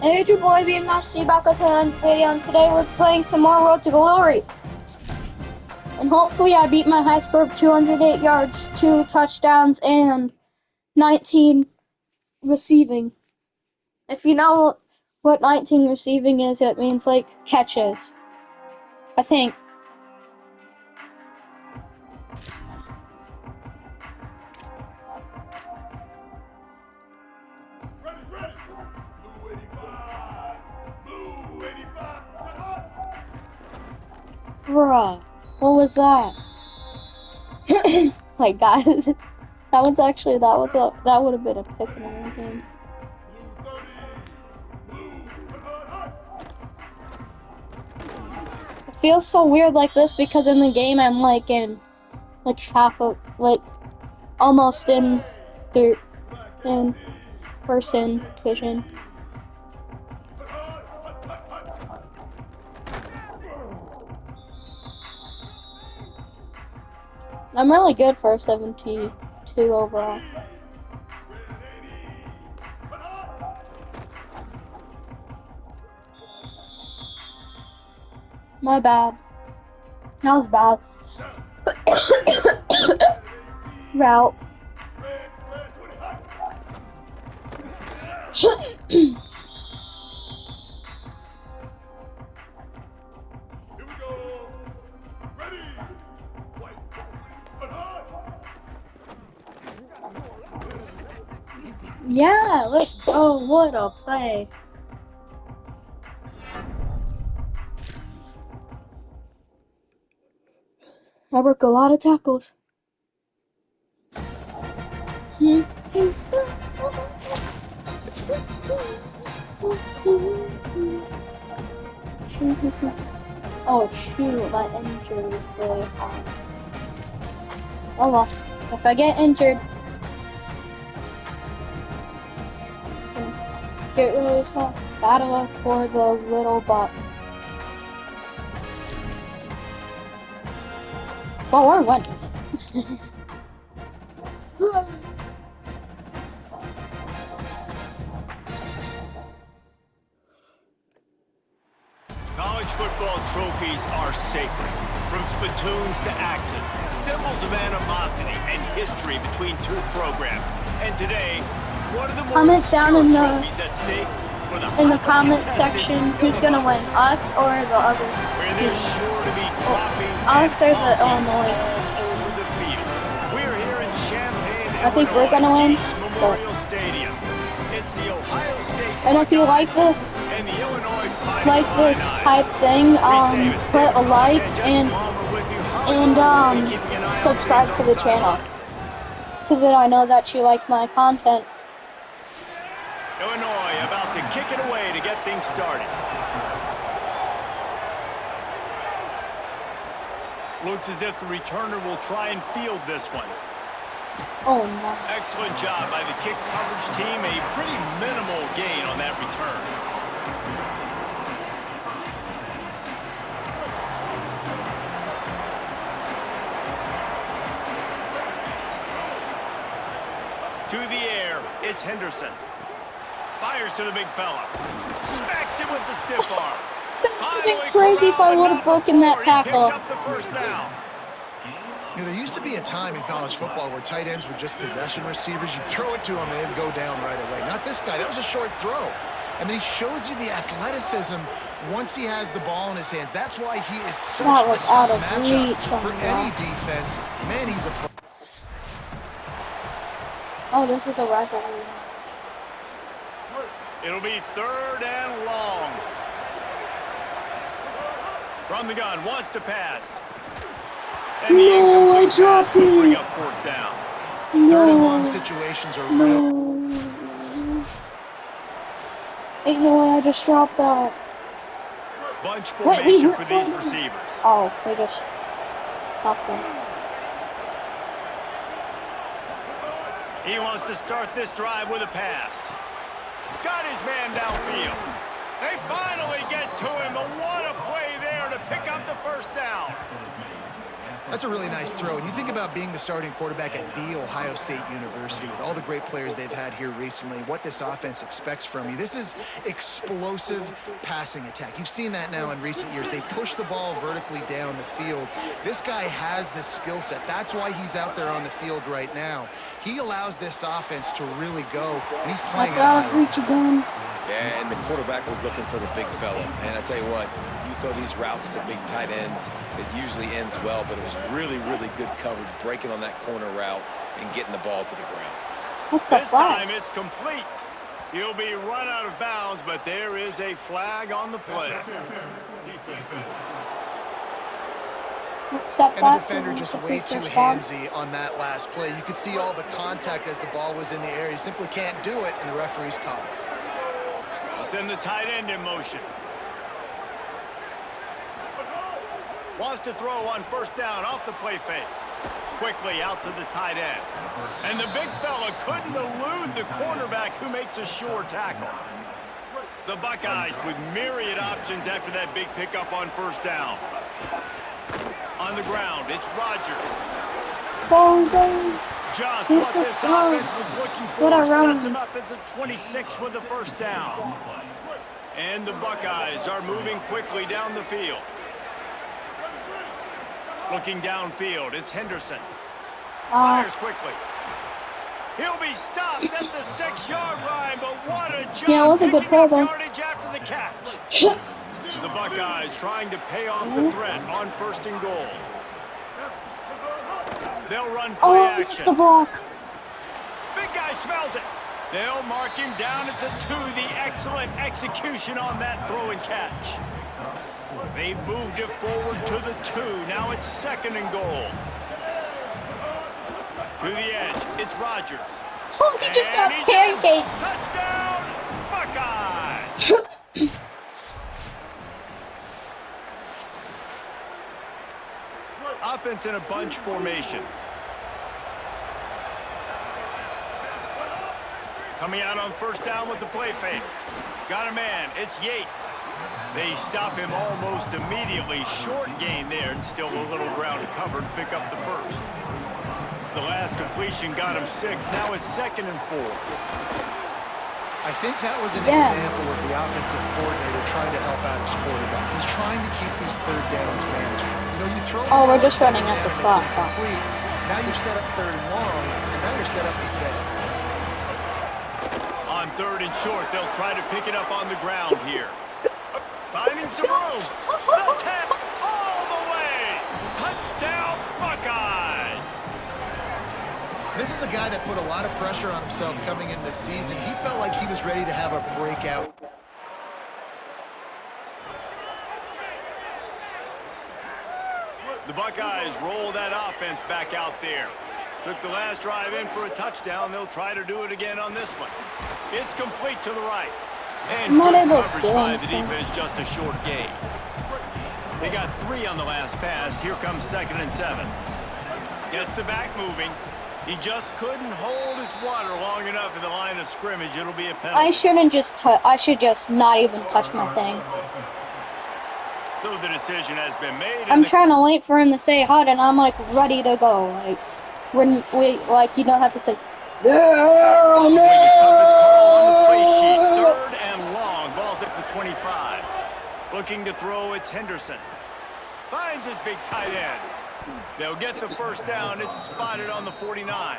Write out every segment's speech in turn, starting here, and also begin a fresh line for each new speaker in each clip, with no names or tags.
Hey, it's your boy BMSG back with another video, and today we're playing some more Road to Glory. And hopefully I beat my high score of 208 yards, 2 touchdowns, and 19 receiving. If you know what 19 receiving is, it means like catches, I think.
Ready. Blue 85. Blue 85.
Bruh, what was that? Like, guys, that would have been a pick in the game.
Blue 30. Blue.
It feels so weird like this because in the game I'm like in like half of almost in third in person vision. I'm really good for a 72 overall. My bad. That was bad. Route.
Here we go. Ready. White.
Yeah, let's go. What a play. I work a lot of tackles. Oh shoot, my injury is really hard. Oh well, if I get injured, get really sad. Battle for the little buck. Well, we're winning.
College football trophies are sacred. From spittoons to axes, symbols of animosity and history between two programs. And today, what are the
Comment down in
trophies at stake for the
comment section who's gonna win, us or the other
where
team.
there's sure to be droppings
I'll
and
say the
bombings
Illinois.
all over the field. We're here in Champaign,
I think we're gonna win,
Illinois, East Memorial Stadium. It's the Ohio State.
And if you like this,
and the Illinois
type thing, put a like and subscribe to the channel so that I know that you like my content.
Illinois about to kick it away to get things started. Looks as if the returner will try and field this one.
Oh no.
Excellent job by the kick coverage team. A pretty minimal gain on that return. To the air, it's Henderson. Fires to the big fella. Smacks him with the stiff arm.
That would have been crazy if I would have broken that tackle.
He picks up the first down.
You know, there used to be a time in college football where tight ends were just possession receivers. You throw it to them and they'd go down right away. Not this guy. That was a short throw. And then he shows you the athleticism once he has the ball in his hands. That's why he is such a tough matchup for any defense. Man, he's a pro.
Oh, this is a rivalry.
It'll be 3rd and long. From the gun, wants to pass. And the incomplete pass will bring up 4th down.
3rd and long situations are real.
Ain't no way I just dropped that.
Bunch formation for these receivers.
Oh, they just stopped them.
He wants to start this drive with a pass. Got his man downfield. They finally get to him, but what a play there to pick up the 1st down.
That's a really nice throw. And you think about being the starting quarterback at The Ohio State University with all the great players they've had here recently, what this offense expects from you. This is explosive passing attack. You've seen that now in recent years. They push the ball vertically down the field. This guy has the skill set. That's why he's out there on the field right now. He allows this offense to really go, and he's playing
That's
at a
out
high
of
level.
reach again.
Yeah, and the quarterback was looking for the big fella. And I tell you what, you throw these routes to big tight ends, it usually ends well, but it was really, really good coverage, breaking on that corner route and getting the ball to the ground.
What's the
This
flag?
time it's complete. He'll be run out of bounds, but there is a flag on the play.
Except
And the
that's
defender just way too handsy on that last play. You could see all the contact as the ball was in the air. He simply can't do it, and the referee's caught it.
They'll send the tight end in motion. Wants to throw on first down off the play fake. Quickly out to the tight end. And the big fella couldn't elude the cornerback who makes a sure tackle. The Buckeyes with myriad options after that big pickup on first down. On the ground, it's Rodgers.
Boom, boom.
Just
This
what
is
this
fun.
offense was looking for.
What a run.
Sets him up at the 26 with the first down. And the Buckeyes are moving quickly down the field. Looking downfield is Henderson. Fires quickly. He'll be stopped at the 6-yard line, but what a job
Yeah, it was a good
picking
play
up
there.
yardage after the catch. The Buckeyes trying to pay off the threat on first and goal. They'll run play
Oh, missed the
action.
block.
Big guy smells it. They'll mark him down at the 2. The excellent execution on that throw and catch. They've moved it forward to the 2. Now it's second and goal. To the edge, it's Rodgers.
Oh, he just got
And he's in.
pancaked.
Touchdown, Buckeyes! Offense in a bunch formation. Coming out on first down with the play fake. Got a man, it's Yates. They stop him almost immediately. Short gain there, and still a little ground to cover to pick up the first. The last completion got him 6. Now it's second and 4.
I think that was an
Yeah.
example of the offensive coordinator trying to help out his quarterback. He's trying to keep these third downs manageable. You know, you throw
Oh, we're
ball
just running
second
at the
down,
clock.
it's incomplete. Now you've set up third and long, and now you're set up to fail.
On third and short, they'll try to pick it up on the ground here. Finding some room. The 10 all the way. Touchdown, Buckeyes.
This is a guy that put a lot of pressure on himself coming in this season. He felt like he was ready to have a breakout.
The Buckeyes roll that offense back out there. Took the last drive in for a touchdown. They'll try to do it again on this one. It's complete to the right. And
I'm not
good
able to
coverage
do
by the
anything.
defense, just a short gain. They got 3 on the last pass. Here comes second and 7. Gets the back moving. He just couldn't hold his water long enough in the line of scrimmage. It'll be a penalty.
I shouldn't just I should just not even touch my thing.
So the decision has been made. and
I'm
the-
trying to wait for him to say hot, and I'm like ready to go. Like when we like you don't have to say no,
Probably the toughest call on the play sheet.
no.
Third and long. Ball's at the 25. Looking to throw, it's Henderson. Finds his big tight end. They'll get the first down. It's spotted on the 49.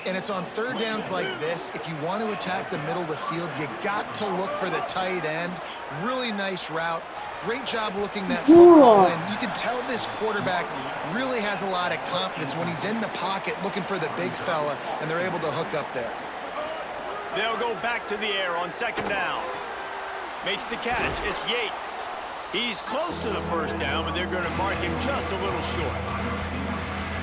And it's on third downs like this. If you want to attack the middle of the field, you got to look for the tight end. Really nice route. Great job looking that football in. You can tell this quarterback really has a lot of confidence when he's in the pocket looking for the big fella, and they're able to hook up there.
They'll go back to the air on second down. Makes the catch. It's Yates. He's close to the first down, but they're going to mark him just a little short.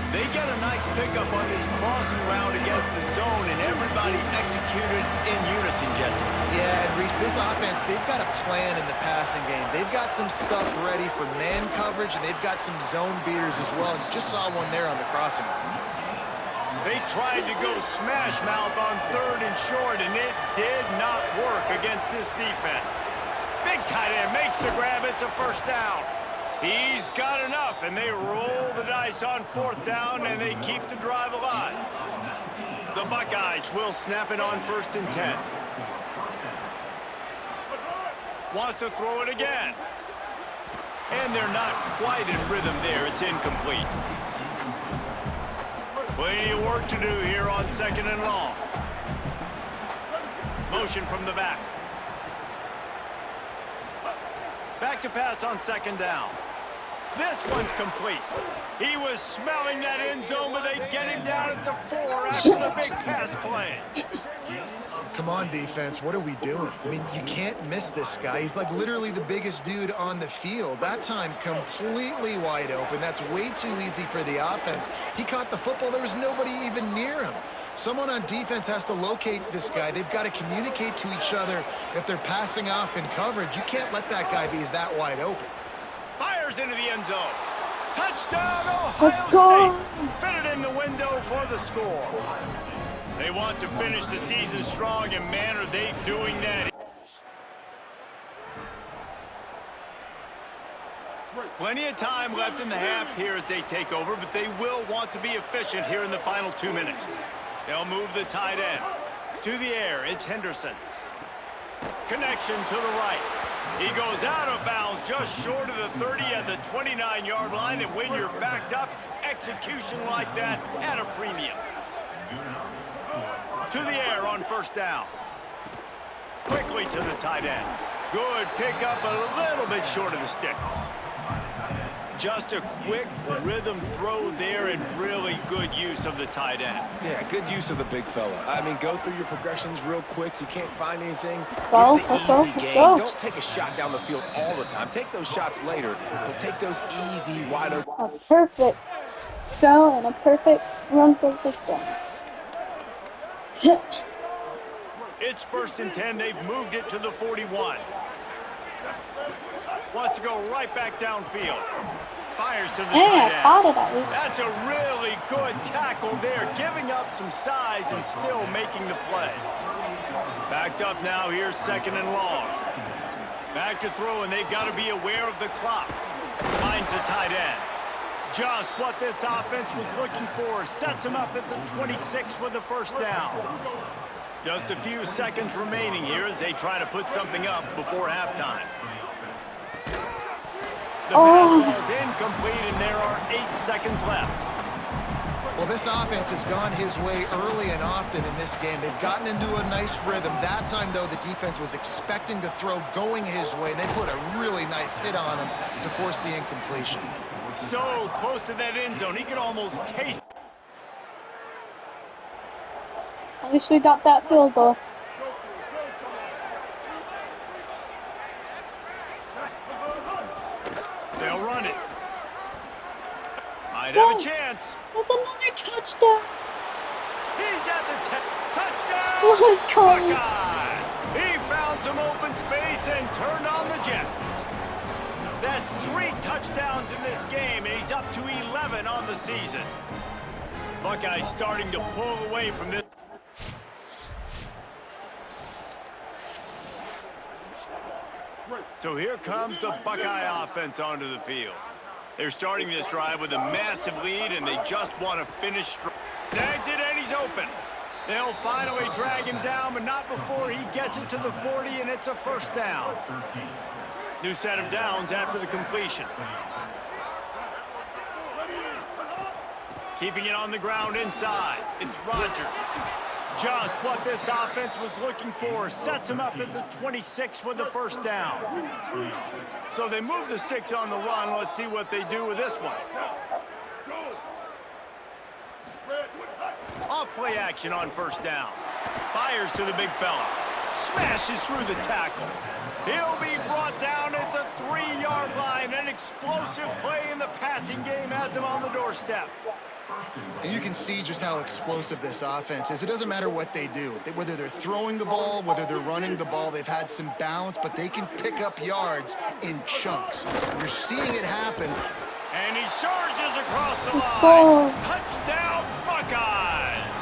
They get a nice pickup on this crossing route against the zone, and everybody executed in unison, Jesse.
Yeah, and Reese, this offense, they've got a plan in the passing game. They've got some stuff ready for man coverage, and they've got some zone beaters as well. And you just saw one there on the crossing route.
They tried to go smash mouth on third and short, and it did not work against this defense. Big tight end makes the grab. It's a first down. He's got enough, and they roll the dice on 4th down, and they keep the drive alive. The Buckeyes will snap it on 1st and 10. Wants to throw it again. And they're not quite in rhythm there. It's incomplete. Plenty of work to do here on 2nd and long. Motion from the back. Back to pass on 2nd down. This one's complete. He was smelling that end zone, but they get him down at the 4 after the big pass play.
Come on, defense. What are we doing? I mean, you can't miss this guy. He's like literally the biggest dude on the field. That time, completely wide open. That's way too easy for the offense. He caught the football. There was nobody even near him. Someone on defense has to locate this guy. They've got to communicate to each other if they're passing off in coverage. You can't let that guy be that wide open.
Fires into the end zone. Touchdown, Ohio
Let's go.
State. Fitted in the window for the score. They want to finish the season strong, and man, are they doing that. Plenty of time left in the half here as they take over, but they will want to be efficient here in the final 2 minutes. They'll move the tight end. To the air, it's Henderson. Connection to the right. He goes out of bounds just short of the 30 at the 29-yard line, and when you're backed up, execution like that at a premium. To the air on 1st down. Quickly to the tight end. Good pickup, a little bit short of the sticks. Just a quick rhythm throw there and really good use of the tight end.
Yeah, good use of the big fella. I mean, go through your progressions real quick. You can't find anything.
Let's go,
Get the
let's go,
easy
let's
game.
go.
Don't take a shot down the field all the time. Take those shots later, but take those easy, wide open.
A perfect throw and a perfect run for the touchdown.
It's 1st and 10. They've moved it to the 41. Wants to go right back downfield. Fires to the
Hey, I
tight end.
caught it at least.
That's a really good tackle there, giving up some size and still making the play. Backed up now, here's 2nd and long. Back to throw, and they've got to be aware of the clock. Finds the tight end. Just what this offense was looking for. Sets him up at the 26 with the 1st down. Just a few seconds remaining here as they try to put something up before halftime. The pass ball is incomplete, and there are 8 seconds left.
Well, this offense has gone his way early and often in this game. They've gotten into a nice rhythm. That time, though, the defense was expecting the throw going his way, and they put a really nice hit on him to force the incompletion.
So close to that end zone, he could almost taste.
At least we got that field goal.
They'll run it. Might have a chance.
That's another touchdown.
He's at the touchdown.
Let's go.
Buckeye. He found some open space and turned on the Jets. That's 3 touchdowns in this game, and he's up to 11 on the season. Buckeyes starting to pull away from this. So here comes the Buckeye offense onto the field. They're starting this drive with a massive lead, and they just want to finish strong. Snags it, and he's open. They'll finally drag him down, but not before he gets it to the 40, and it's a 1st down. New set of downs after the completion. Keeping it on the ground inside. It's Rodgers. Just what this offense was looking for. Sets him up at the 26 with the 1st down. So they move the sticks on the run. Let's see what they do with this one. Off play action on 1st down. Fires to the big fella. Smashes through the tackle. He'll be brought down at the 3-yard line. An explosive play in the passing game has him on the doorstep.
And you can see just how explosive this offense is. It doesn't matter what they do. Whether they're throwing the ball, whether they're running the ball, they've had some balance, but they can pick up yards in chunks. You're seeing it happen.
And he charges across the
Let's
line.
go.
Touchdown, Buckeyes!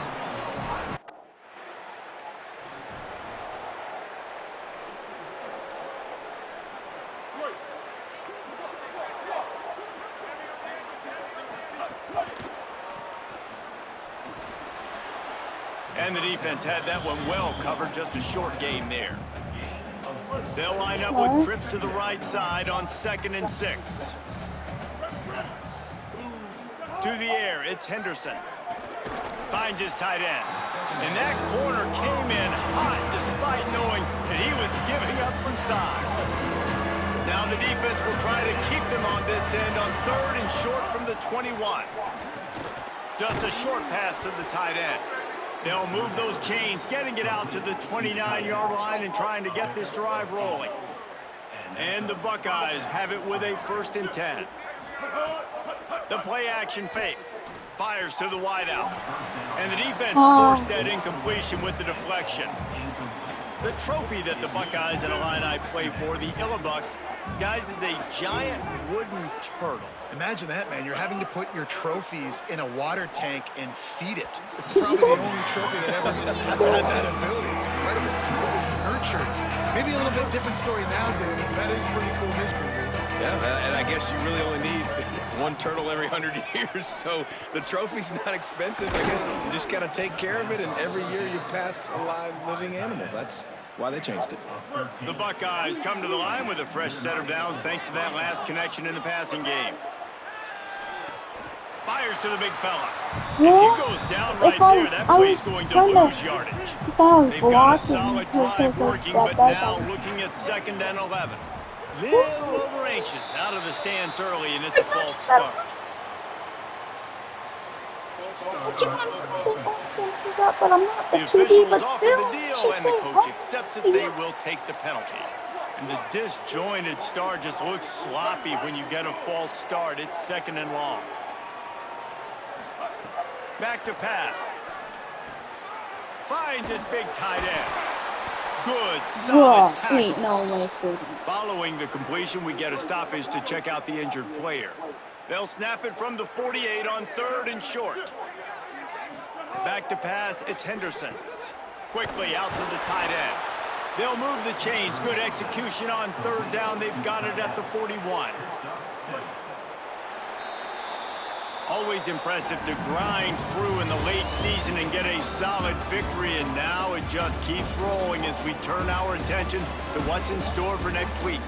And the defense had that one well covered, just a short game there. They'll line up with trips to the right side on 2nd and 6. To the air, it's Henderson. Finds his tight end. And that corner came in hot despite knowing that he was giving up some size. Now the defense will try to keep them on this end on 3rd and short from the 21. Just a short pass to the tight end. They'll move those chains, getting it out to the 29-yard line and trying to get this drive rolling. And the Buckeyes have it with a 1st and 10. The play action fake. Fires to the wideout. And the defense forced that incompletion with the deflection. The trophy that the Buckeyes and Illini play for, the Illabuck, guys, is a giant wooden turtle.
Imagine that, man. You're having to put your trophies in a water tank and feed it. It's probably the only trophy that ever had that ability. It's incredible. It was nurtured. Maybe a little bit different story now, David, but that is pretty cool history.
Yeah, and I guess you really only need one turtle every 100 years, so the trophy's not expensive. I guess you just got to take care of it, and every year you pass a live, living animal. That's why they changed it.
The Buckeyes come to the line with a fresh set of downs thanks to that last connection in the passing game. Fires to the big fella.
Yeah.
And he goes down right there. That play's going to lose yardage. They've got a solid drive working, but now looking at 2nd and 11. Little over anxious out of the stands early, and it's a false start.
Keep on boxing, but I'm not the
The
QB,
official
but
is
still,
offered the deal,
should
and
say
the coach accepts it. They will take the penalty. And the disjointed start just looks sloppy when you get a false start. It's 2nd and long. Back to pass. Finds his big tight end. Good, solid tackle.
Ain't no way shooting.
Following the completion, we get a stoppage to check out the injured player. They'll snap it from the 48 on 3rd and short. Back to pass, it's Henderson. Quickly out to the tight end. They'll move the chains. Good execution on 3rd down. They've got it at the 41. Always impressive to grind through in the late season and get a solid victory, and now it just keeps rolling as we turn our attention to what's in store for next week.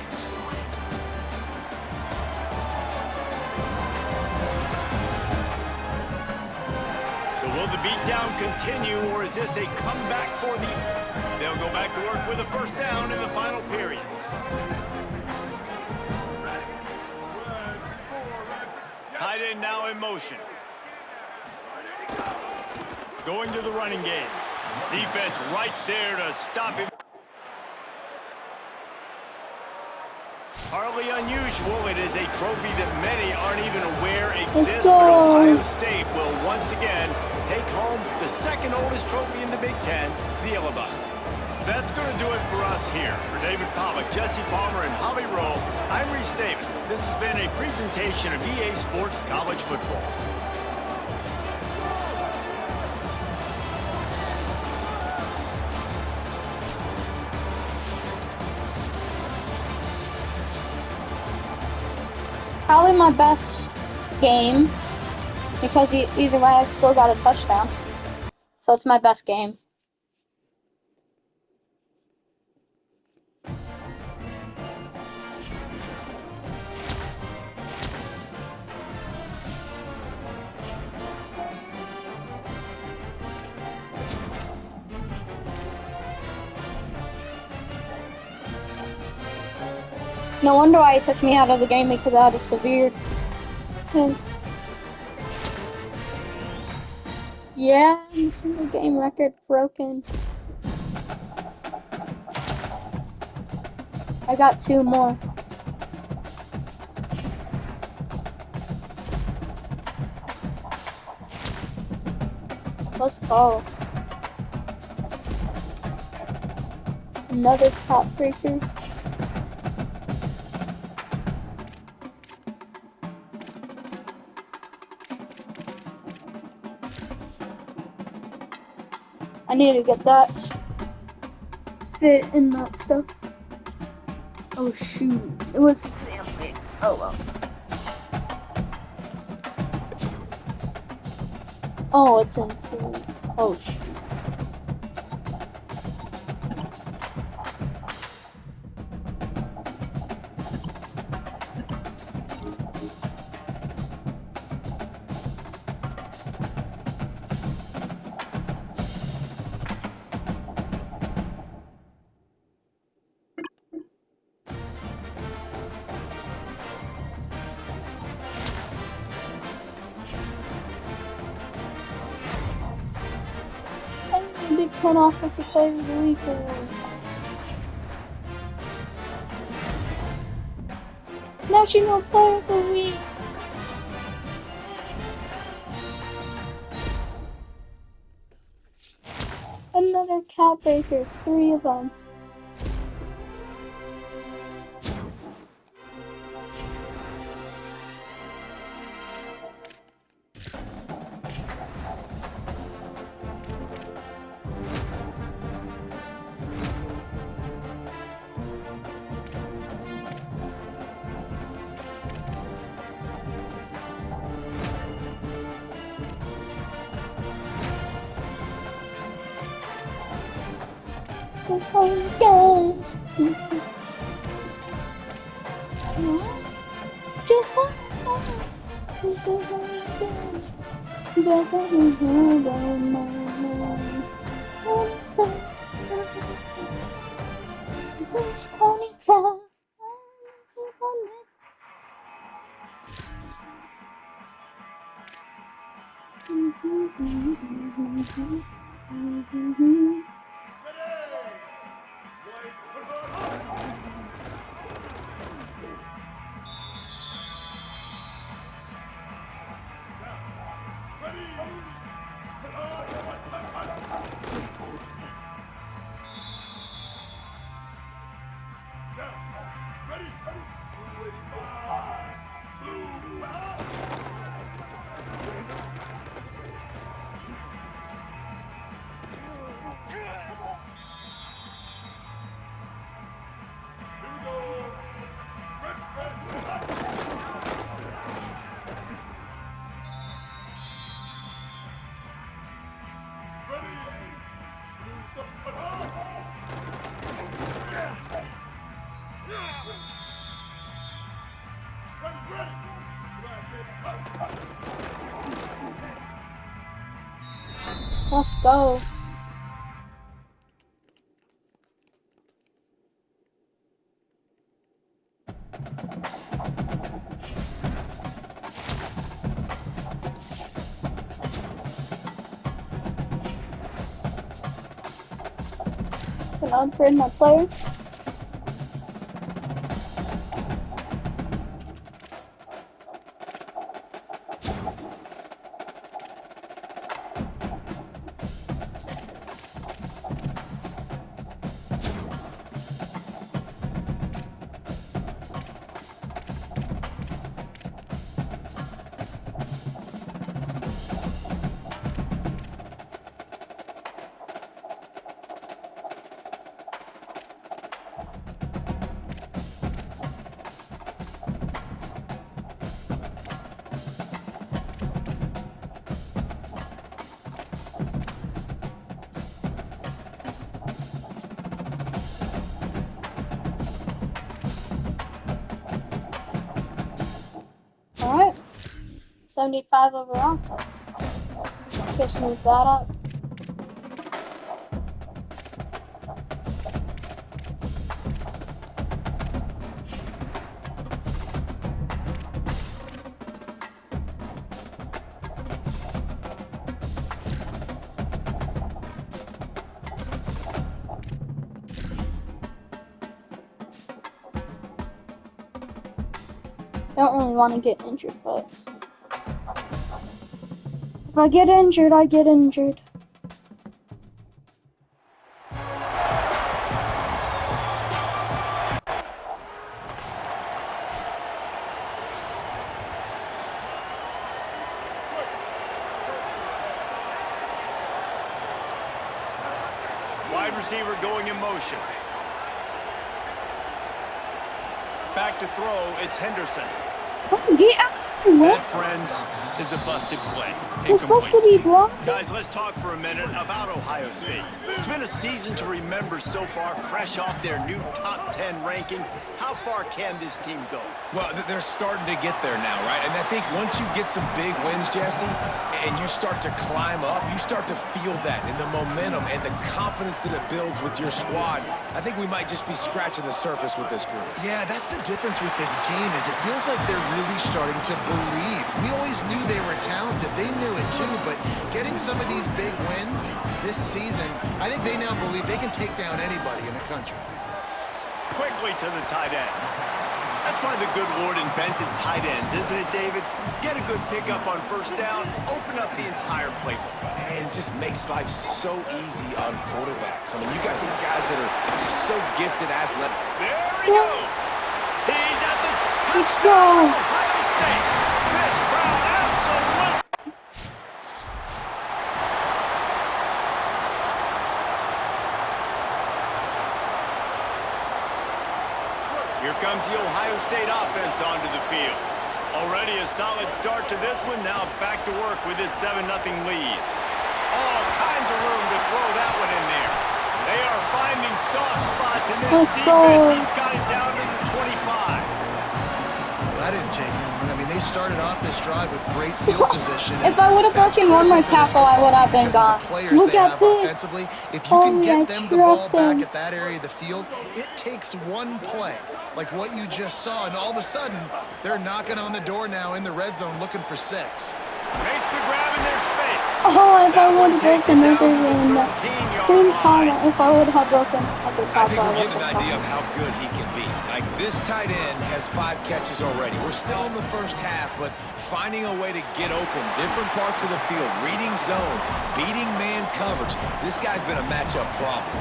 So will the beatdown continue, or is this a comeback for the... They'll go back to work with a 1st down in the final period. Tight end now in motion. Going to the running game. Defense right there to stop him. Hardly unusual. It is a trophy that many aren't even aware exists. But Ohio State will once again take home the 2nd oldest trophy in the Big Ten, the Illabuck. That's going to do it for us here. For David Pollock, Jesse Palmer, and Holly Rowe, I'm Reese Davis. This has been a presentation of EA Sports College Football.
Probably my best game, because either way I still got a touchdown. So it's my best game. No wonder why he took me out of the game, because I had a severe... Yeah, single game record broken. I got 2 more. Let's go. Another top breaker. I need to get that fit in that stuff. Oh shoot, it was exam week. Oh well. Oh, it's in pools. Oh shoot. Big Ten Offensive Player of the Week award. National Player of the Week. Another cap breaker, 3 of them. Just Let's go. Can I upgrade my player? Alright. 75 overall. Just move that up. I don't really want to get injured, but if I get injured, I get injured.
Wide receiver going in motion. Back to throw, it's Henderson.
Get out of the way.
That, friends, is a busted play.
It's supposed to be blocked.
Guys, let's talk for a minute about Ohio State. It's been a season to remember so far, fresh off their new top 10 ranking. How far can this team go?
Well, they're starting to get there now, right? And I think once you get some big wins, Jesse, and you start to climb up, you start to feel that in the momentum and the confidence that it builds with your squad. I think we might just be scratching the surface with this group.
Yeah, that's the difference with this team is it feels like they're really starting to believe. We always knew they were talented. They to it too, but getting some of these big wins this season, I think they now believe they can take down anybody in the country.
Quickly to the tight end. That's why the good Lord invented tight ends, isn't it, David? Get a good pickup on first down, open up the entire playbook.
And it just makes life so easy on quarterbacks. I mean, you got these guys that are so gifted athletic.
There he goes. He's at the
Let's
touchdown,
go.
Ohio State. This crowd absolutely. Here comes the Ohio State offense onto the field. Already a solid start to this one. Now back to work with this 7-0 lead. All kinds of room to throw that one in there. They are finding soft spots in this
Let's
defense.
go.
He's got it down to the 25.
Well, that didn't take long. I mean, they started off this drive with great field position.
If I would have broken one more tackle, I would have been gone. Look at this.
If you can
Holy, I
get them the ball
tripped him.
back at that area of the field, it takes one play, like what you just saw, and all of a sudden, they're knocking on the door now in the red zone looking for 6.
Makes the grab in their space.
Oh, if I
That
would
one
have
takes
broken
it
another
down to
one.
the
That
13-yard
same time,
line.
if I would have broken another
I
tackle,
think
I
we're
would
getting an
have
idea
been
of how good he can be. Like, this tight end has 5 catches already. We're still in the first half, but finding a way to get open, different parts of the field, reading zone, beating man coverage. This guy's been a matchup problem.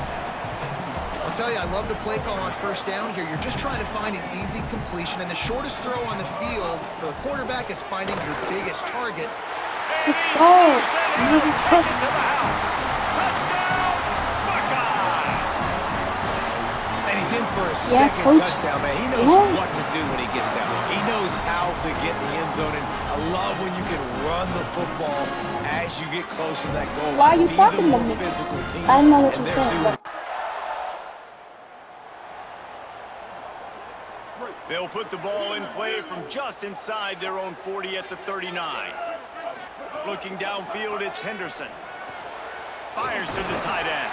I'll tell you, I love the play call on first down here. You're just trying to find an easy completion, and the shortest throw on the field for the quarterback is finding your biggest target.
Let's
He's
go.
sent him,
Maybe
take it to the house. Touchdown, Buckeye.
And he's in for a
Yeah,
second
coach.
touchdown, man. He knows
Yeah.
what to do when he gets down there. He knows how to get in the end zone, and I love when you can run the football as you get close to that goal.
Why are you
Be
talking
the
to
more
me?
physical team,
I don't know what
and
you're
they're
saying,
doing
but
They'll put the ball in play from just inside their own 40 at the 39. Looking downfield, it's Henderson. Fires to the tight end.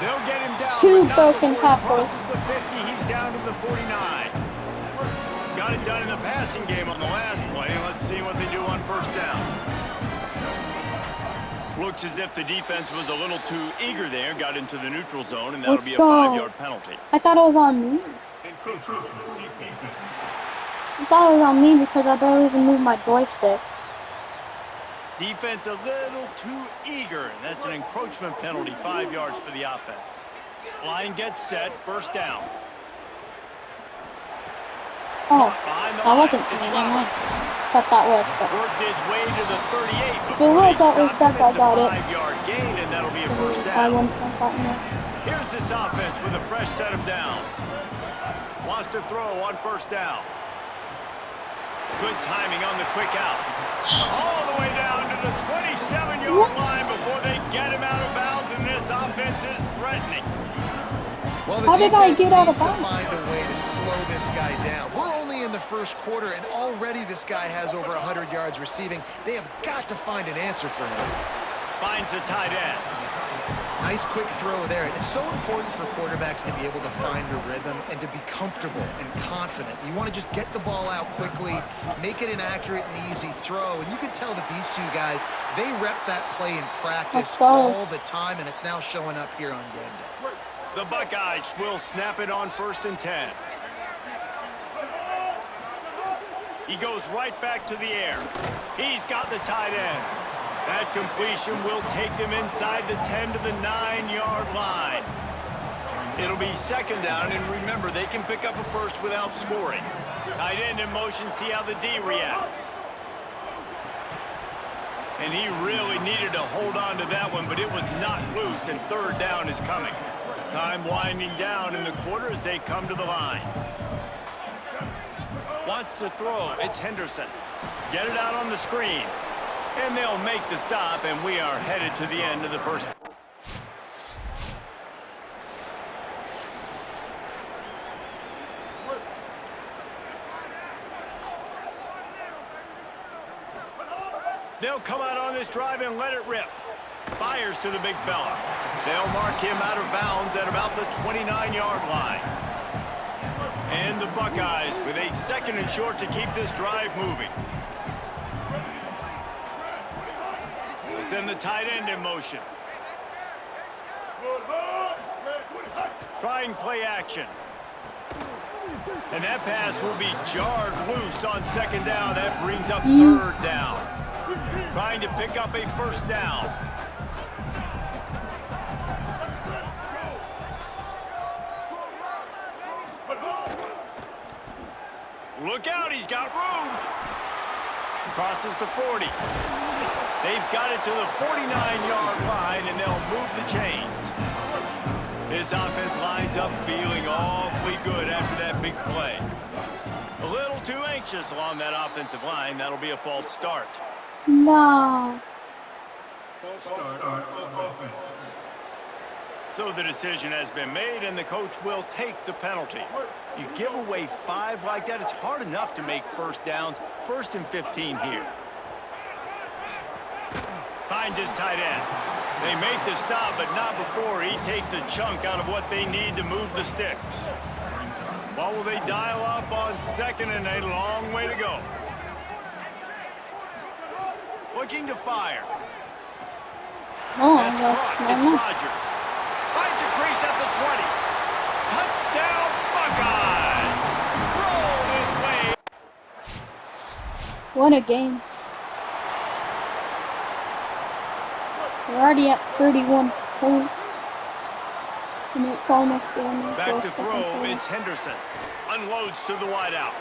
They'll get him down.
Two
but not
broken
before he
tackles.
crosses the 50. He's down to the 49. Got it done in the passing game on the last play. Let's see what they do on first down. Looks as if the defense was a little too eager there. Got into the neutral zone, and that'll
Let's
be a
go.
5-yard penalty.
I thought it was on me. I thought it was on me because I barely even moved my joystick.
Defense a little too eager, and that's an encroachment penalty, 5 yards for the offense. Line gets set, first down.
Oh,
Behind the
that
line,
wasn't
it's
me. I
Roberts.
thought that was, but
Worked his way to the 38
If it
before
was,
they
that was
stopped him.
stuff, I
It's a
got it.
5-yard gain, and that'll be a first
I
down.
wouldn't have gotten it.
Here's this offense with a fresh set of downs. Wants to throw on first down. Good timing on the quick out. All the way down to the 27-yard
What?
line before they get him out of bounds, and this offense is threatening.
Well, the
How did I
defense
get out
needs
of
to
bounds?
find a way to slow this guy down. We're only in the first quarter, and already this guy has over 100 yards receiving. They have got to find an answer for him.
Finds the tight end.
Nice quick throw there. And it's so important for quarterbacks to be able to find a rhythm and to be comfortable and confident. You want to just get the ball out quickly, make it an accurate and easy throw. And you can tell that these two guys, they rep that play in practice
Let's go.
all the time, and it's now showing up here on game day.
The Buckeyes will snap it on 1st and 10. He goes right back to the air. He's got the tight end. That completion will take them inside the 10 to the 9-yard line. It'll be second down, and remember, they can pick up a first without scoring. Tight end in motion, see how the D reacts. And he really needed to hold on to that one, but it was not loose, and third down is coming. Time winding down in the quarter as they come to the line. Wants to throw, it's Henderson. Get it out on the screen. And they'll make the stop, and we are headed to the end of the first. They'll come out on this drive and let it rip. Fires to the big fella. They'll mark him out of bounds at about the 29-yard line. And the Buckeyes with a 2nd and short to keep this drive moving. send the tight end in motion.
Good hard. Red 20. Hut.
Trying play action. And that pass will be jarred loose on second down. That brings up third down. Trying to pick up a first down. Look out, he's got room. Crosses the 40. They've got it to the 49-yard line, and they'll move the chains. His offense lines up feeling awfully good after that big play. A little too anxious along that offensive line. That'll be a false start.
No.
False start on offense.
So the decision has been made, and the coach will take the penalty. You give away 5 like that, it's hard enough to make first downs. 1st and 15 here. Finds his tight end. They make the stop, but not before he takes a chunk out of what they need to move the sticks. What will they dial up on 2nd and a long way to go? Looking to fire.
No,
That's
yes,
caught. It's
no.
Rodgers. Finds a crease at the 20. Touchdown, Buckeyes! Roll his way.
What a game. We're already at 31 points. And it's almost the end of the
Back to
second
throw,
quarter.
it's Henderson. Unloads to the wideout.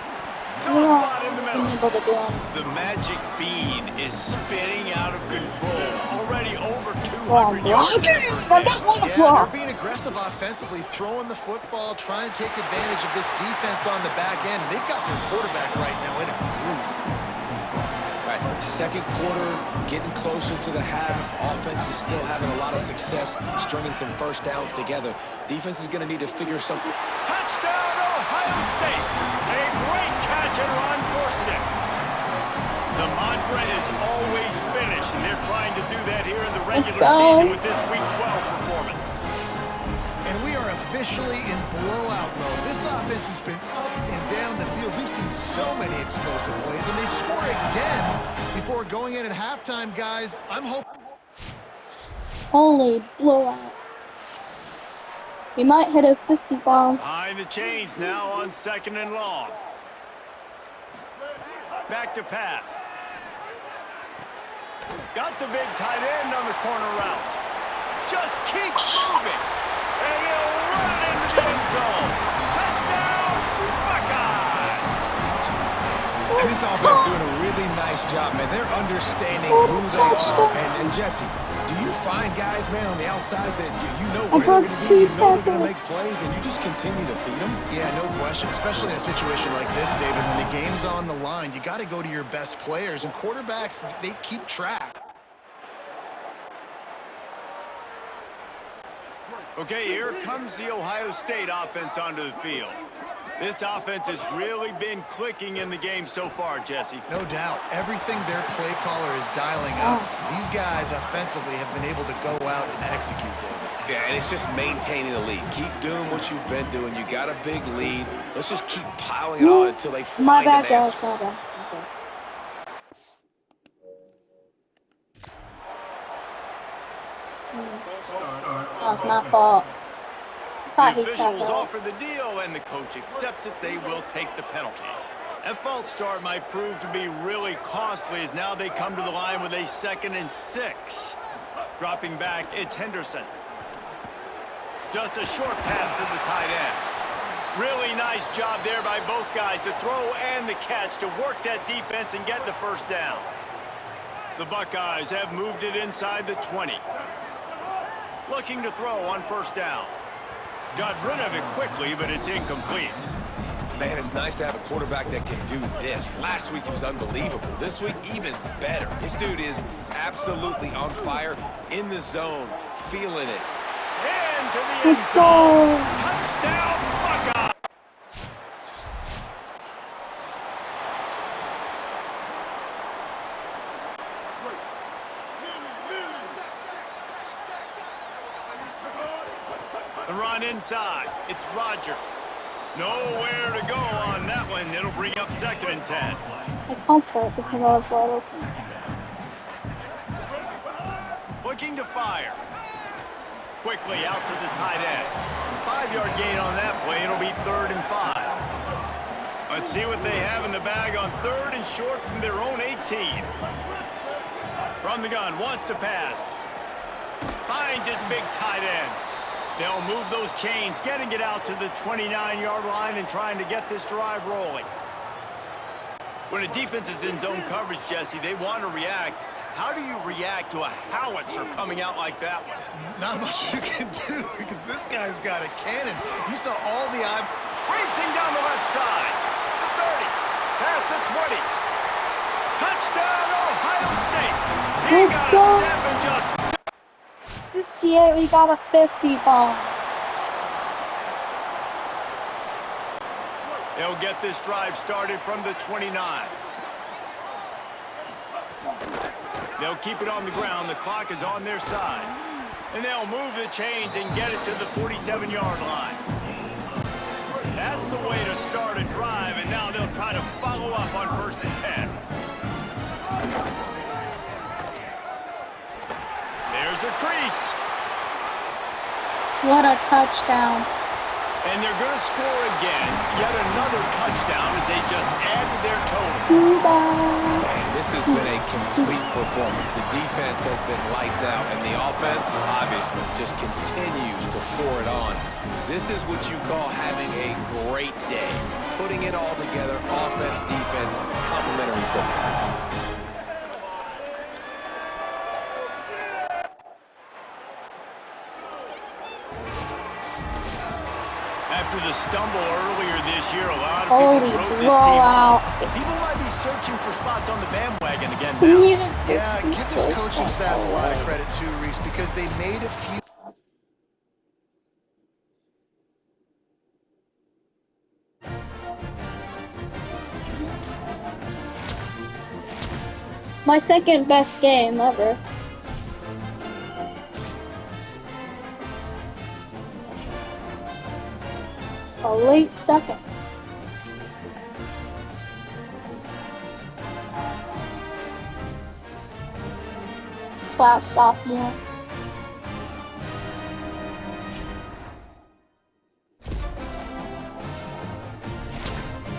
So
We're
spot in the
not wasn't
middle.
able to do anything.
The magic bean is spinning out of control. Already over
Oh,
200 yards. in the
blockers!
first
I
half.
don't want to
Yeah,
block.
they're being aggressive offensively, throwing the football, trying to take advantage of this defense on the back end. They've got their quarterback right now in a groove.
Right, second quarter, getting closer to the half. Offense is still having a lot of success, stringing some first downs together. Defense is going to need to figure something.
Touchdown, Ohio State. A great catch and run for 6. The mantra is always finish, and they're trying to do that here in the
Let's
regular
go.
season with this Week 12 performance.
And we are officially in blowout mode. This offense has been up and down the field. We've seen so many explosive plays, and they score again before going in at halftime, guys. I'm hoping.
Holy blowout. We might hit a 50 bomb.
Behind the chains now on 2nd and long. Back to pass. Got the big tight end on the corner route. Just keep moving. And he'll run it into the end zone. Touchdown, Buckeyes!
And this offense doing a really nice job, man. They're understanding who they are. And Jesse, do you find guys, man, on the outside that you know where they're
broke
going to be,
2
you know they're going to
tackles.
make plays, and you just continue to feed them?
Yeah, no question, especially in a situation like this, David. When the game's on the line, you got to go to your best players, and quarterbacks, they keep track.
Okay, here comes the Ohio State offense onto the field. This offense has really been clicking in the game so far, Jesse.
No doubt. Everything their play caller is dialing up. These guys offensively have been able to go out and execute, David.
Yeah, and it's just maintaining the lead. Keep doing what you've been doing. You got a big lead. Let's just keep piling it on until they find
My bad,
an
guys.
answer.
My bad. Okay. That was my fault. I thought
The
he
officials
tackled.
offer the deal, and the coach accepts it. They will take the penalty. That false start might prove to be really costly as now they come to the line with a 2nd and 6. Dropping back, it's Henderson. Just a short pass to the tight end. Really nice job there by both guys to throw and the catch to work that defense and get the first down. The Buckeyes have moved it inside the 20. Looking to throw on first down. Got rid of it quickly, but it's incomplete.
Man, it's nice to have a quarterback that can do this. Last week he was unbelievable. This week, even better. This dude is absolutely on fire, in the zone, feeling it.
And to the end
Let's
zone.
go.
Touchdown, Buckeyes! The run inside. It's Rodgers. Nowhere to go on that one. It'll bring up 2nd and 10.
I can't start because I was wide open.
looking to fire. Quickly out to the tight end. 5-yard gain on that play. It'll be 3rd and 5. Let's see what they have in the bag on 3rd and short from their own 18. From the gun, wants to pass. Finds his big tight end. They'll move those chains, getting it out to the 29-yard line and trying to get this drive rolling. When a defense is in zone coverage, Jesse, they want to react. How do you react to a howitzer coming out like that one?
Not much you can do because this guy's got a cannon. You saw all the eye.
Racing down the left side. The 30. Past the 20. Touchdown, Ohio State. He
Let's
got
go.
a step and just...
58, we got a 50 ball.
They'll get this drive started from the 29. They'll keep it on the ground. The clock is on their side. And they'll move the chains and get it to the 47-yard line. That's the way to start a drive, and now they'll try to follow up on 1st and 10. There's a crease.
What a touchdown.
And they're going to score again. Yet another touchdown as they just added their total.
Scuba.
Man, this has been a complete performance. The defense has been lights out, and the offense, obviously, just continues to pour it on. This is what you call having a great day. Putting it all together, offense, defense, complementary football.
After the stumble earlier this year, a lot of
Holy
people wrote this team
blowout.
off. People might be searching for spots on the bandwagon again
We
now.
need a
Yeah,
60
give this coaching staff a lot of credit too, Reese, because they made a few.
My second best game ever. A late second. Class sophomore.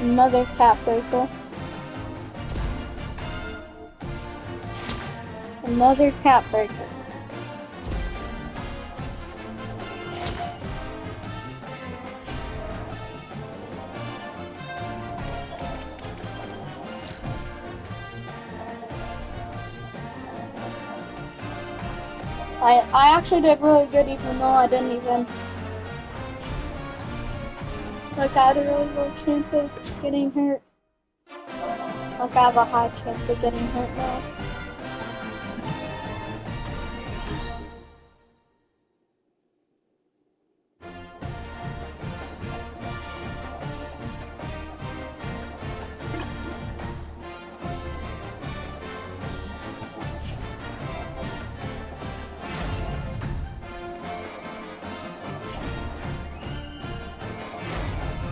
Another cap breaker. Another cap breaker. I actually did really good even though I didn't even like I had a really low chance of getting hurt. Like I have a high chance of getting hurt now.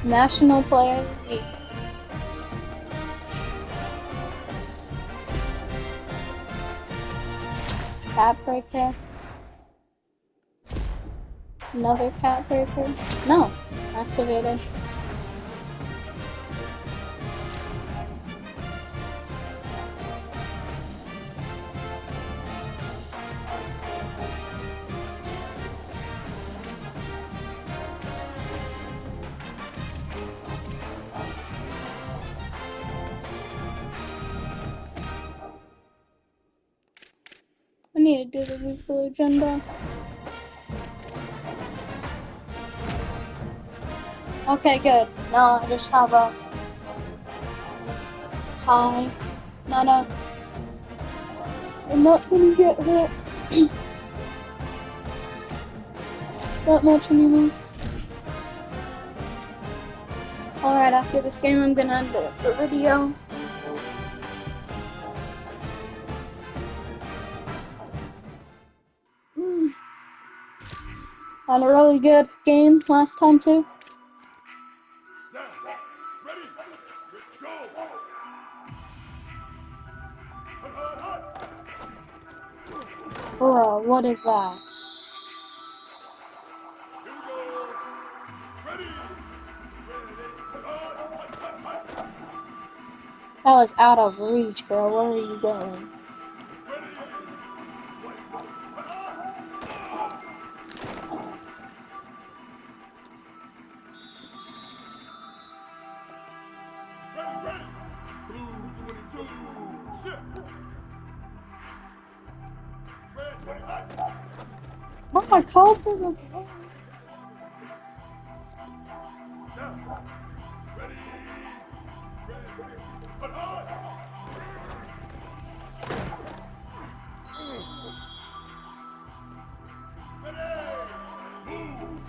National Player of the Week. Cap breaker. Another cap breaker. No, activated. I need to do the weekly agenda. Okay, good. Now I just have a high. I'm not gonna get hurt that much anymore. Alright, after this game, I'm gonna end the video. Had a really good game last time too.
Now, ready, go. Hut, hut, hut.
For a what is that?
Here we go. Ready.
That was out of reach, girl. Where are you going?
Ready. Blue 22. Ship. Red 25.
What I called for the
Down. Ready. Red 50. But hard. Ready. Move.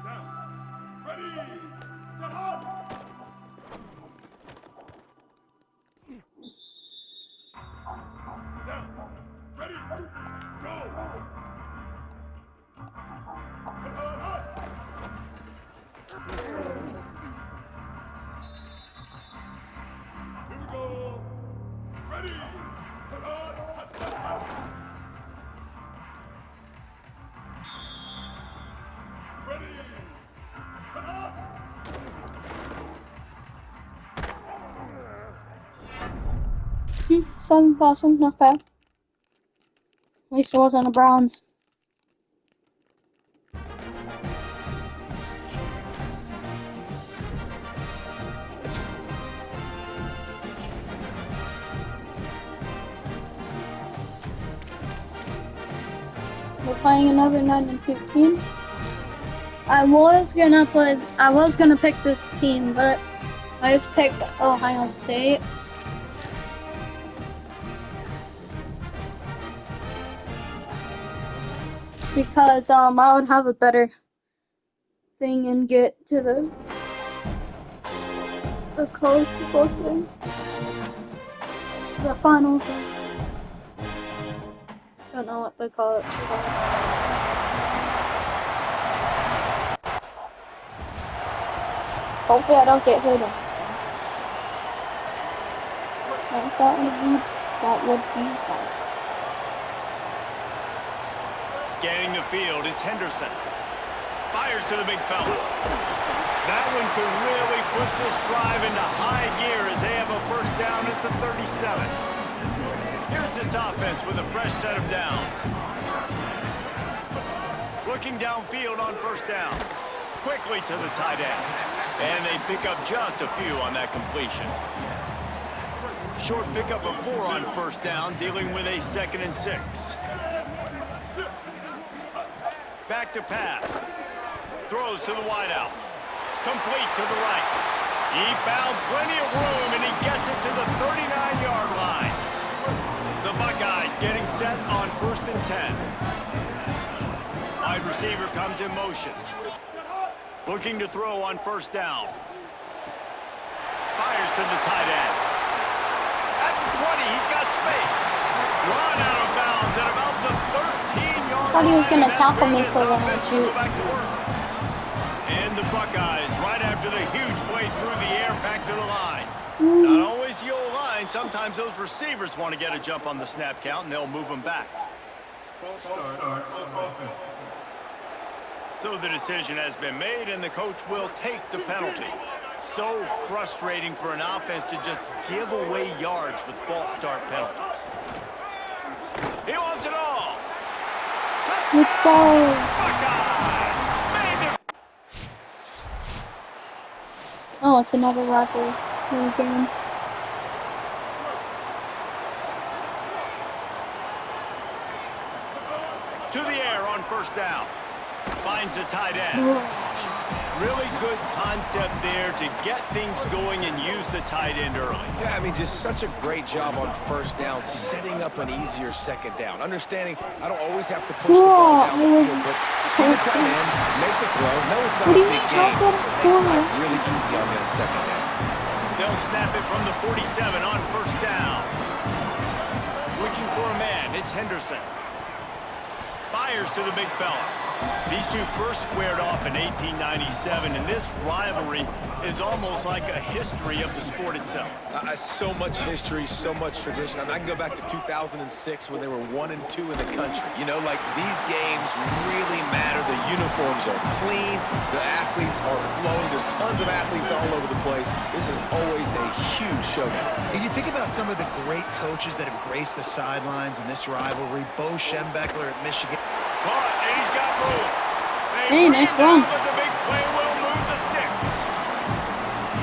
Down. Ready. Set hard. Down. Ready. Go. Put hard. Here we go. Ready. Put hard. Ready. Put hard.
7,000, not bad. At least it wasn't a bronze. We're playing another 9 and 15. I was gonna pick this team, but I just picked Ohio State. Because I would have a better thing and get to the college football thing. The finals. Don't know what they call it. Hopefully I don't get hurt on this one. Yes, that would be bad.
Scanning the field, it's Henderson. Fires to the big fella. That one could really put this drive into high gear as they have a first down at the 37. Here's this offense with a fresh set of downs. Looking downfield on first down. Quickly to the tight end. And they pick up just a few on that completion. Short pickup of 4 on first down, dealing with a 2nd and 6. Back to pass. Throws to the wideout. Complete to the right. He found plenty of room, and he gets it to the 39-yard line. The Buckeyes getting set on 1st and 10. Wide receiver comes in motion. Looking to throw on first down. Fires to the tight end. At the 20, he's got space. Run out of bounds at about the 13-yard line.
Thought he was gonna tackle me, so when I shoot.
Back to work. And the Buckeyes, right after the huge play through the air, back to the line. Not always the old line. Sometimes those receivers want to get a jump on the snap count, and they'll move them back. So the decision has been made, and the coach will take the penalty. So frustrating for an offense to just give away yards with false start penalties. He wants it all.
Let's go. Oh, it's another rivalry game.
To the air on first down. Finds the tight end. Really good concept there to get things going and use the tight end early.
Yeah, I mean, just such a great job on first down, setting up an easier 2nd down. Understanding I don't always have to push the ball down the field, but see the tight end, make the throw. No, it's not a big game. It makes life really easy on that 2nd down.
They'll snap it from the 47 on first down. Looking for a man, it's Henderson. Fires to the big fella. These two first squared off in 1897, and this rivalry is almost like a history of the sport itself.
So much history, so much tradition. I mean, I can go back to 2006 when they were 1-2 in the country. You know, like, these games really matter. The uniforms are clean. The athletes are flowing. There's tons of athletes all over the place. This is always a huge showdown.
And you think about some of the great coaches that have graced the sidelines in this rivalry. Bo Schembechler at Michigan.
Caught, and he's got room.
Hey, nice run.
But the big play will move the sticks.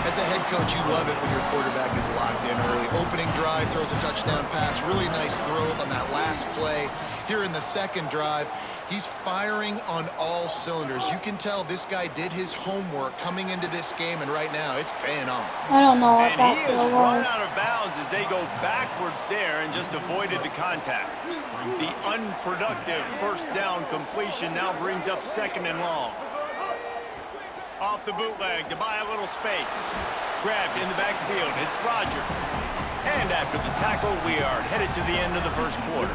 As a head coach, you love it when your quarterback is locked in early. Opening drive, throws a touchdown pass. Really nice throw on that last play. Here in the second drive, he's firing on all cylinders. You can tell this guy did his homework coming into this game, and right now it's paying off.
I don't know what
And
that
he
throw
has run
was.
out of bounds as they go backwards there and just avoided the contact. The unproductive first down completion now brings up 2nd and long. Off the bootleg to buy a little space. Grabbed in the backfield. It's Rodgers. And after the tackle, we are headed to the end of the first quarter.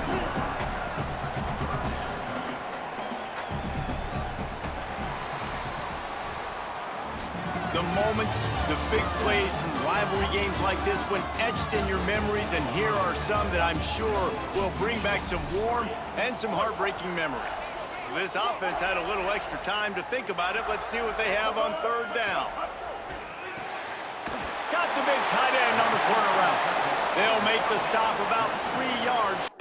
The moments, the big plays from rivalry games like this went etched in your memories, and here are some that I'm sure will bring back some warm and some heartbreaking memories. This offense had a little extra time to think about it. Let's see what they have on 3rd down. Got the big tight end on the corner route. They'll make the stop about 3 yards.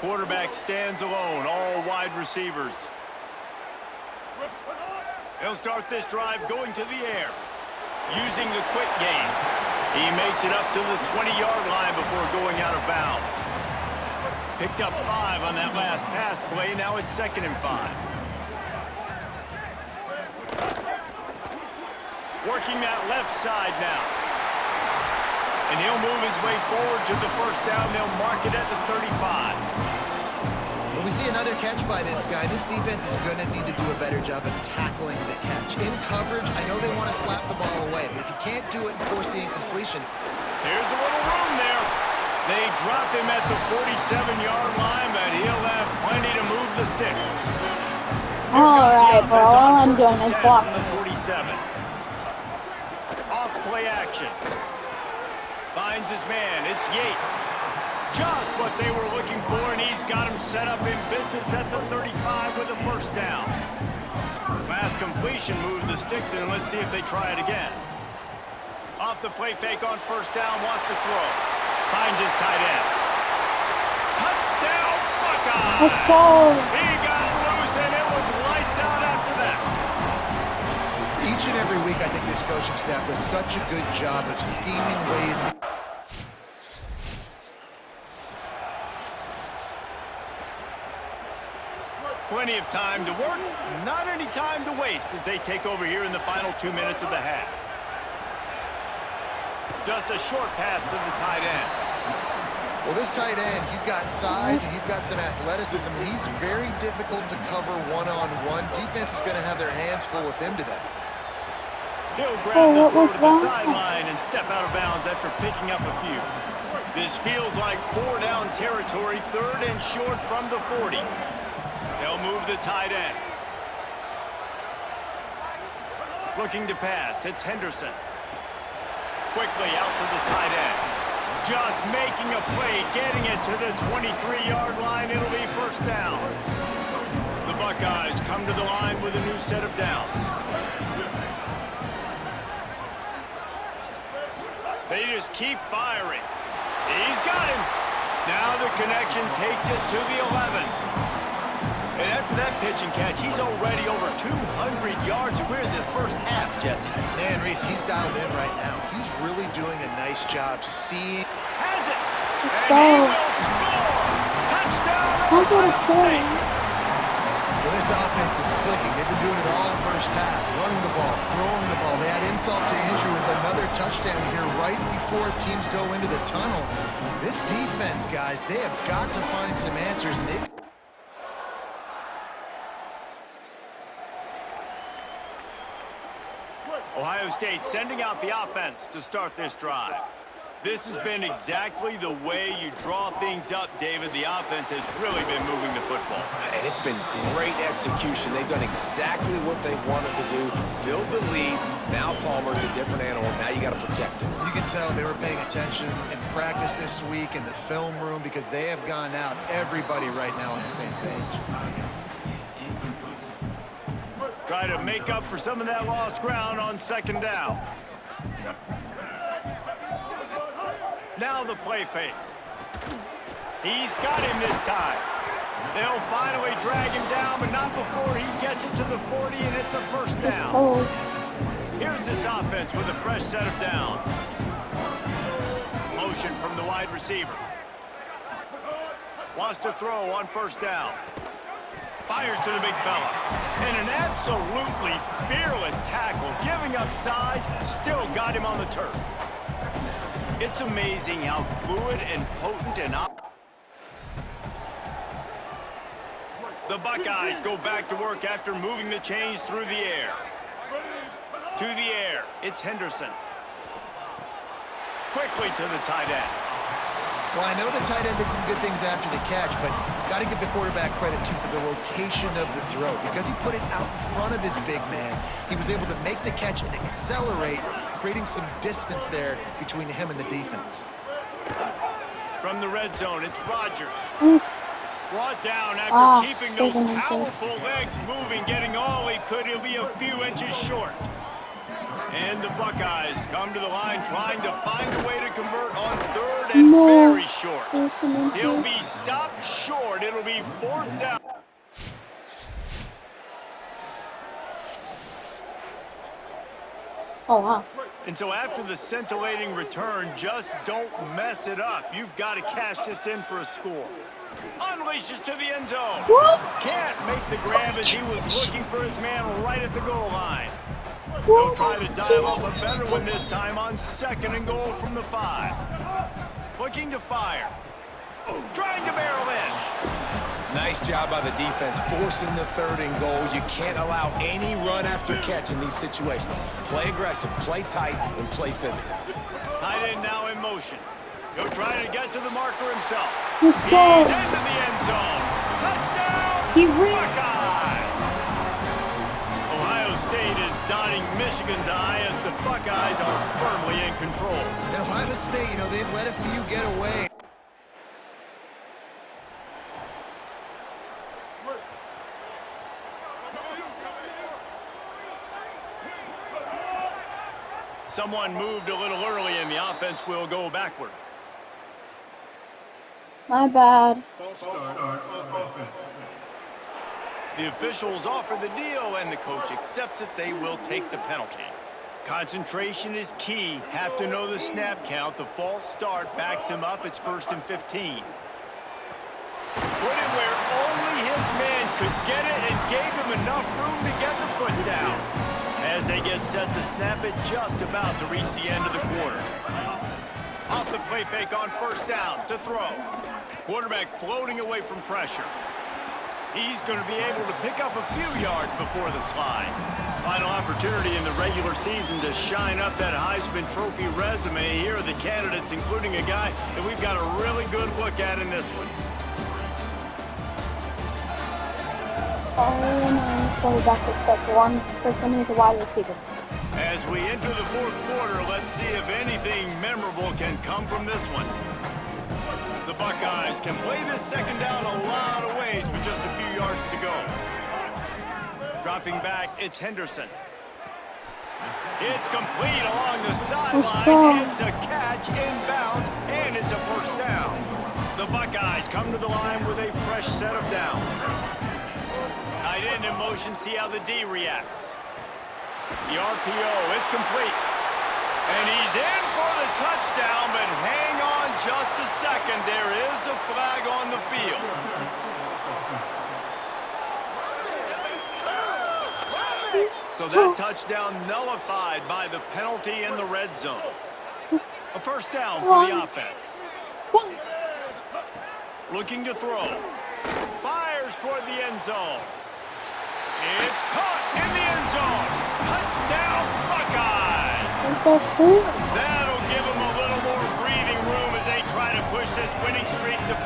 Quarterback stands alone, all wide receivers. He'll start this drive going to the air, using the quick game. He makes it up to the 20-yard line before going out of bounds. Picked up 5 on that last pass play. Now it's 2nd and 5. Working that left side now. And he'll move his way forward to the first down. They'll mark it at the 35.
When we see another catch by this guy, this defense is going to need to do a better job of tackling the catch. In coverage, I know they want to slap the ball away, but if you can't do it and force the incompletion.
There's a little room there. They drop him at the 47-yard line, but he'll have plenty to move the sticks.
All right, bro. All I'm doing is blocking.
The 47. Off play action. Finds his man. It's Yates. Just what they were looking for, and he's got him set up in business at the 35 with a first down. Last completion moved the sticks, and let's see if they try it again. Off the play fake on first down, wants to throw. Finds his tight end. Touchdown, Buckeyes!
Let's go.
He got loose, and it was lights out after that.
Each and every week, I think this coaching staff does such a good job of scheming ways.
Plenty of time to work, not any time to waste as they take over here in the final 2 minutes of the half. Just a short pass to the tight end.
Well, this tight end, he's got size and he's got some athleticism. He's very difficult to cover one-on-one. Defense is going to have their hands full with him today.
He'll grab
Oh,
the
what
throw
was
to the
that?
sideline and step out of bounds after picking up a few. This feels like 4-down territory, 3rd and short from the 40. They'll move the tight end. Looking to pass, it's Henderson. Quickly out to the tight end. Just making a play, getting it to the 23-yard line. It'll be first down. The Buckeyes come to the line with a new set of downs. They just keep firing. He's got him. Now the connection takes it to the 11. And after that pitch and catch, he's already over 200 yards. We're in the first half, Jesse.
Man, Reese, he's dialed in right now. He's really doing a nice job seeing.
Has it.
Let's
And
go.
he will score. Touchdown,
How's it
Ohio
going?
State.
Well, this offense is clicking. They've been doing it all first half. Running the ball, throwing the ball. They had insult to injury with another touchdown here right before teams go into the tunnel. This defense, guys, they have got to find some answers, and they've
Ohio State sending out the offense to start this drive. This has been exactly the way you draw things up, David. The offense has really been moving the football.
And it's been great execution. They've done exactly what they wanted to do. Build the lead. Now Palmer's a different animal. Now you got to protect him.
You can tell they were paying attention in practice this week in the film room because they have gone out, everybody right now on the same page.
Try to make up for some of that lost ground on second down. Now the play fake. He's got him this time. They'll finally drag him down, but not before he gets it to the 40, and it's a first
It's
down.
cold.
Here's this offense with a fresh set of downs. Motion from the wide receiver. Wants to throw on first down. Fires to the big fella. And an absolutely fearless tackle, giving up size, still got him on the turf. It's amazing how fluid and potent and the Buckeyes go back to work after moving the chains through the air. To the air, it's Henderson. Quickly to the tight end.
Well, I know the tight end did some good things after the catch, but got to give the quarterback credit, too, for the location of the throw. Because he put it out in front of his big man, he was able to make the catch and accelerate, creating some distance there between him and the defense.
From the red zone, it's Rodgers. Brought down after keeping those powerful legs moving, getting all he could. He'll be a few inches short. And the Buckeyes come to the line trying to find a way to convert on third and very short. He'll be stopped short. It'll be fourth down.
Oh, wow.
And so after the scintillating return, just don't mess it up. You've got to cash this in for a score. Unleashes to the end zone.
What?
Can't make the grab as he was looking for his man right at the goal line. He'll try to dial up a better one this time on second and goal from the 5. Looking to fire. Trying to barrel in.
Nice job by the defense, forcing the third and goal. You can't allow any run after catch in these situations. Play aggressive, play tight, and play physical.
Tight end now in motion. He'll try to get to the marker himself.
Let's
He's
go.
into the end zone. Touchdown,
He ran.
Buckeyes! Ohio State is dotting Michigan's eye as the Buckeyes are firmly in control.
And Ohio State, you know, they've let a few get away.
Someone moved a little early and the offense will go backward.
My bad.
The officials offer the deal and the coach accepts it. They will take the penalty. Concentration is key. Have to know the snap count. The false start backs him up. It's 1st and 15. Put it where only his man could get it and gave him enough room to get the foot down. As they get set to snap it, just about to reach the end of the quarter. Off the play fake on first down to throw. Quarterback floating away from pressure. He's going to be able to pick up a few yards before the slide. Final opportunity in the regular season to shine up that Heisman Trophy resume. Here are the candidates, including a guy that we've got a really good look at in this one.
Oh, quarterback except one person is a wide receiver.
As we enter the fourth quarter, let's see if anything memorable can come from this one. The Buckeyes can play this second down a lot of ways with just a few yards to go. Dropping back, it's Henderson. It's complete along the sidelines. It's a catch inbounds, and it's a first down. The Buckeyes come to the line with a fresh set of downs. Tight end in motion, see how the D reacts. The RPO, it's complete. And he's in for the touchdown, but hang on just a second. There is a flag on the field. So that touchdown nullified by the penalty in the red zone. A first down for the offense. Looking to throw. Fires toward the end zone. It's caught in the end zone. Touchdown, Buckeyes. That'll give them a little more breathing winning streak to 5.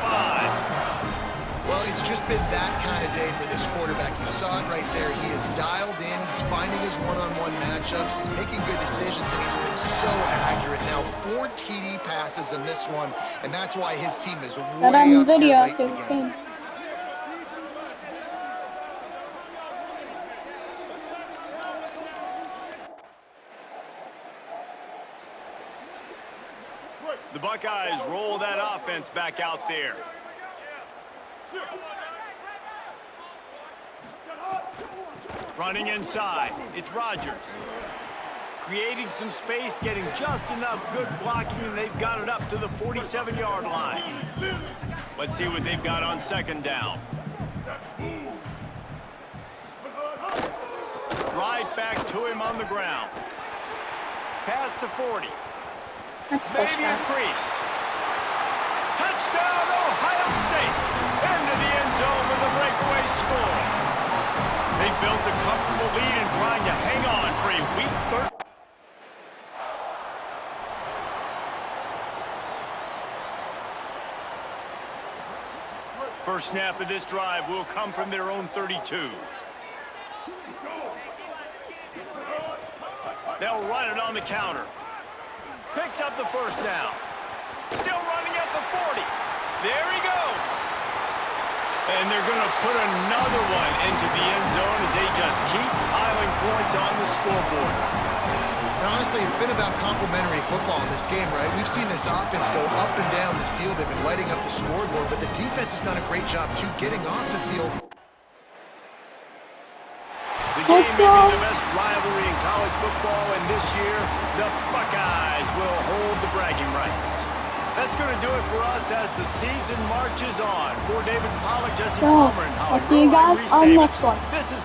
Well, it's just been that kind of day for this quarterback. You saw it right there. He is dialed in. He's finding his one-on-one matchups. He's making good decisions, and he's been so accurate. Now, 4 TD passes in this one, and that's why his team is way
Got on
up here
video
late
after
in the
this
game.
game.
The Buckeyes roll that offense back out there. Running inside, it's Rodgers. Creating some space, getting just enough good blocking, and they've got it up to the 47-yard line. Let's see what they've got on 2nd down. Right back to him on the ground. Past the 40.
That's
Maybe a
touchdown.
crease. Touchdown, Ohio State. Into the end zone with a breakaway score. They've built a comfortable lead and trying to hang on for a week 13. First snap of this drive will come from their own 32. They'll run it on the counter. Picks up the first down. Still running at the 40. There he goes. And they're going to put another one into the end zone as they just keep piling points on the scoreboard.
And honestly, it's been about complementary football in this game, right? We've seen this offense go up and down the field. They've been lighting up the scoreboard, but the defense has done a great job, too, getting off the field.
The
Let's
game may
go.
be the best rivalry in college football, and this year, the Buckeyes will hold the bragging rights. That's going to do it for us as the season marches on. For David Pollack, Jesse
So,
Palmer, and Holly
I'll see you
Rowe, I'm
guys
Reese
on the
Davis.
next one.
This is